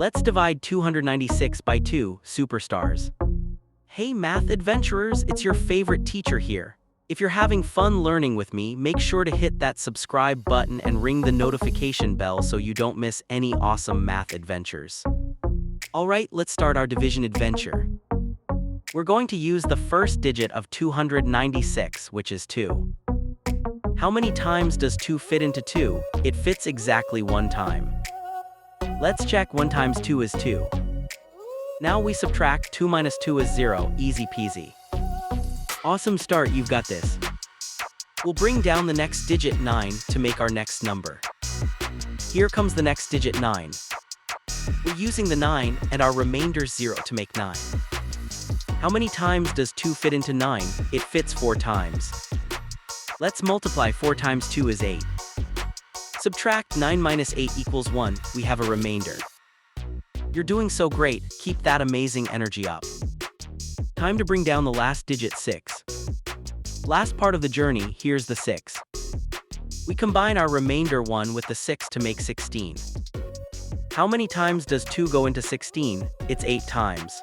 Let's divide 296 by 2 superstars. Hey math adventurers, it's your favorite teacher here. If you're having fun learning with me, make sure to hit that subscribe button and ring the notification bell so you don't miss any awesome math adventures. Alright, let's start our division adventure. We're going to use the first digit of 296, which is 2. How many times does 2 fit into 2? It fits exactly 1 time. Let's check 1 times 2 is 2. Now we subtract 2 minus 2 is 0, easy peasy. Awesome start, you've got this. We'll bring down the next digit 9 to make our next number. Here comes the next digit 9. We're using the 9 and our remainder 0 to make 9. How many times does 2 fit into 9? It fits 4 times. Let's multiply 4 times 2 is 8. Subtract 9 minus 8 equals 1, we have a remainder. You're doing so great, keep that amazing energy up. Time to bring down the last digit 6. Last part of the journey, here's the 6. We combine our remainder 1 with the 6 to make 16. How many times does 2 go into 16? It's 8 times.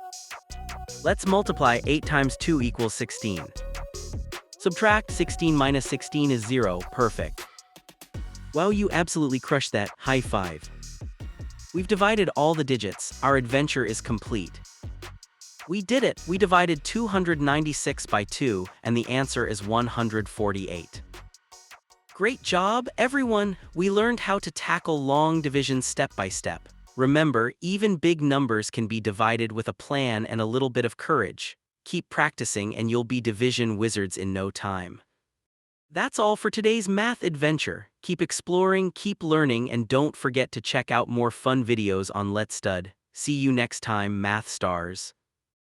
Let's multiply 8 times 2 equals 16. Subtract 16 minus 16 is 0, perfect. Wow, you absolutely crushed that, high five. We've divided all the digits, our adventure is complete. We did it, we divided 296 by 2, and the answer is 148. Great job, everyone! We learned how to tackle long division step by step. Remember, even big numbers can be divided with a plan and a little bit of courage. Keep practicing and you'll be division wizards in no time. That's all for today's math adventure. Keep exploring, keep learning, and don't forget to check out more fun videos on Let's Stud. See you next time, Math Stars.